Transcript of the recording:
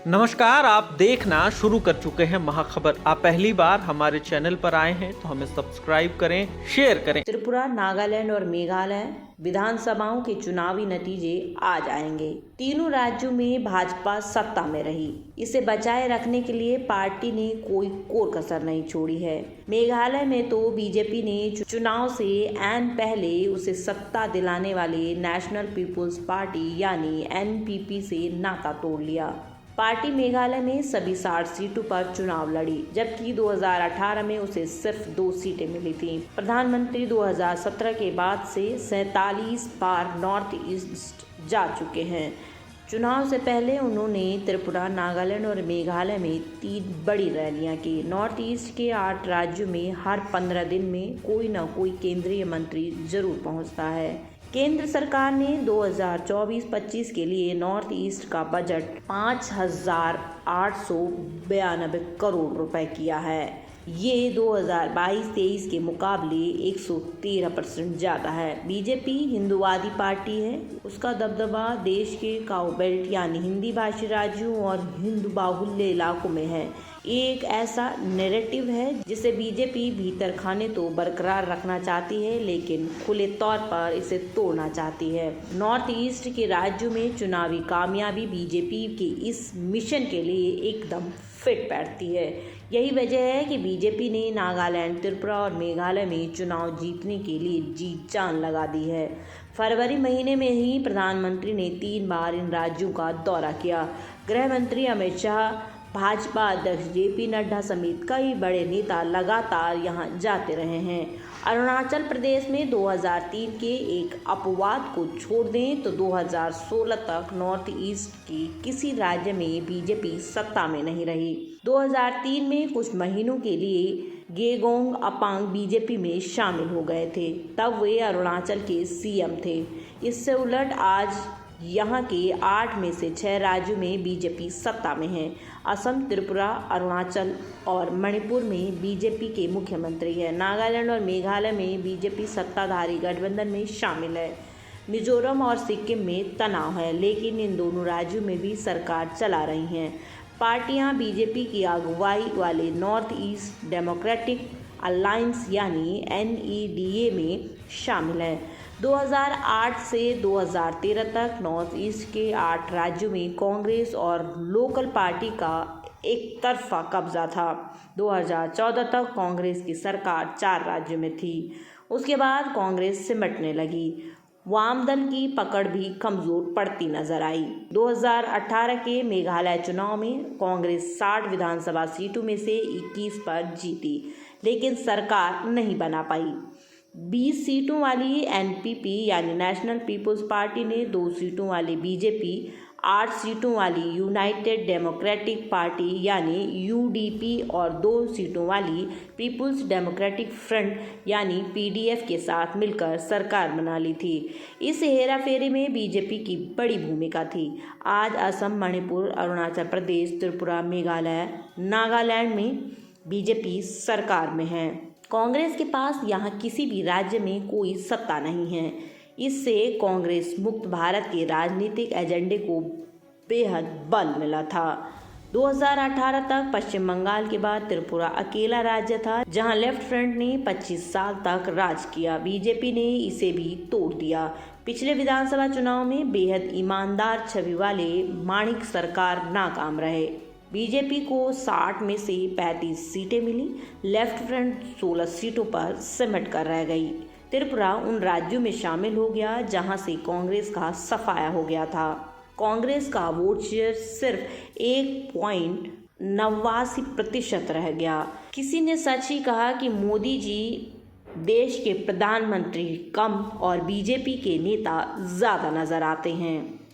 नमस्कार, आप देखना शुरू कर चुके हैं महाखबर। आप पहली बार हमारे चैनल पर आए हैं तो हमें सब्सक्राइब करें, शेयर करें। त्रिपुरा, नागालैंड और मेघालय विधानसभाओं के चुनावी नतीजे आज आएंगे। तीनों राज्यों में भाजपा सत्ता में रही। इसे बचाए रखने के लिए पार्टी ने कोई कोर कसर नहीं छोड़ी है। मेघालय में तो बीजेपी ने चुनाव से ऐन पहले उसे सत्ता दिलाने वाले नेशनल पीपुल्स पार्टी यानी NPP से नाता तोड़ लिया। पार्टी मेघालय में सभी 60 सीटों पर चुनाव लड़ी, जबकि 2018 में उसे सिर्फ 2 सीटें मिली थीं। प्रधानमंत्री 2017 के बाद से 47 बार नॉर्थ ईस्ट जा चुके हैं। चुनाव से पहले उन्होंने त्रिपुरा, नागालैंड और मेघालय में 3 बड़ी रैलियां की। नॉर्थ ईस्ट के 8 राज्यों में हर 15 दिन में कोई न कोई केंद्रीय मंत्री जरूर पहुंचता है। केंद्र सरकार ने 2024-25 के लिए नॉर्थ ईस्ट का बजट 5,892 करोड़ रुपए किया है। ये 2022-23 के मुकाबले 113% ज़्यादा है। बीजेपी हिंदूवादी पार्टी है। उसका दबदबा देश के काउ बेल्ट यानी हिंदी भाषी राज्यों और हिंदू बाहुल्य इलाकों में है। एक ऐसा नैरेटिव है जिसे बीजेपी भीतर खाने तो बरकरार रखना चाहती है, लेकिन खुले तौर पर इसे तोड़ना चाहती है। नॉर्थ ईस्ट के राज्यों में चुनावी कामयाबी बीजेपी के इस मिशन के लिए एकदम फिट बैठती है। यही वजह है कि बीजेपी ने नागालैंड, त्रिपुरा और मेघालय में चुनाव जीतने के लिए जी जान लगा दी है। फरवरी महीने में ही प्रधानमंत्री ने 3 बार इन राज्यों का दौरा किया। गृह मंत्री अमित शाह, भाजपा अध्यक्ष JP नड्डा समेत कई बड़े नेता लगातार यहां जाते रहे हैं। अरुणाचल प्रदेश में 2003 के एक अपवाद को छोड़ दें तो 2016 तक नॉर्थ ईस्ट के किसी राज्य में बीजेपी सत्ता में नहीं रही। 2003 में कुछ महीनों के लिए गेगोंग अपांग बीजेपी में शामिल हो गए थे, तब वे अरुणाचल के CM थे। इससे उलट आज यहाँ के 8 में से 6 राज्यों में बीजेपी सत्ता में है। असम, त्रिपुरा, अरुणाचल और मणिपुर में बीजेपी के मुख्यमंत्री है। नागालैंड और मेघालय में बीजेपी सत्ताधारी गठबंधन में शामिल है। मिजोरम और सिक्किम में तनाव है, लेकिन इन दोनों राज्यों में भी सरकार चला रही हैं। पार्टियां बीजेपी की अगुवाई वाले नॉर्थ ईस्ट डेमोक्रेटिक अलायंस यानी NEDA में शामिल है। 2008 से 2013 तक नॉर्थ ईस्ट के 8 राज्यों में कांग्रेस और लोकल पार्टी का एक तरफा कब्जा था। 2014 तक कांग्रेस की सरकार 4 राज्यों में थी। उसके बाद कांग्रेस सिमटने लगी। वाम दल की पकड़ भी कमजोर पड़ती नजर आई। 2018 के मेघालय चुनाव में कांग्रेस 60 विधानसभा सीटों में से 21 पर जीती, लेकिन सरकार नहीं बना पाई। 20 सीटों वाली NPP यानी नेशनल पीपुल्स पार्टी ने 2 सीटों वाली बीजेपी, 8 सीटों वाली यूनाइटेड डेमोक्रेटिक पार्टी यानी UDP और 2 सीटों वाली पीपुल्स डेमोक्रेटिक फ्रंट यानी PDF के साथ मिलकर सरकार बना ली थी। इस हेराफेरी में बीजेपी की बड़ी भूमिका थी। आज असम, मणिपुर, अरुणाचल प्रदेश, त्रिपुरा, मेघालय, नागालैंड में बीजेपी सरकार में है। कांग्रेस के पास यहाँ किसी भी राज्य में कोई सत्ता नहीं है। इससे कांग्रेस मुक्त भारत के राजनीतिक एजेंडे को बेहद बल मिला था। 2018 तक पश्चिम बंगाल के बाद त्रिपुरा अकेला राज्य था जहां लेफ्ट फ्रंट ने 25 साल तक राज किया। बीजेपी ने इसे भी तोड़ दिया। पिछले विधानसभा चुनाव में बेहद ईमानदार छवि वाले माणिक सरकार नाकाम रहे। बीजेपी को 60 में से 35 सीटें मिली। लेफ्ट फ्रंट 16 सीटों पर सिमट कर रह गई। त्रिपुरा उन राज्यों में शामिल हो गया जहां से कांग्रेस का सफाया हो गया था। कांग्रेस का वोट शेयर सिर्फ 1.89% रह गया। किसी ने सच ही कहा कि मोदी जी देश के प्रधानमंत्री कम और बीजेपी के नेता ज्यादा नजर आते हैं।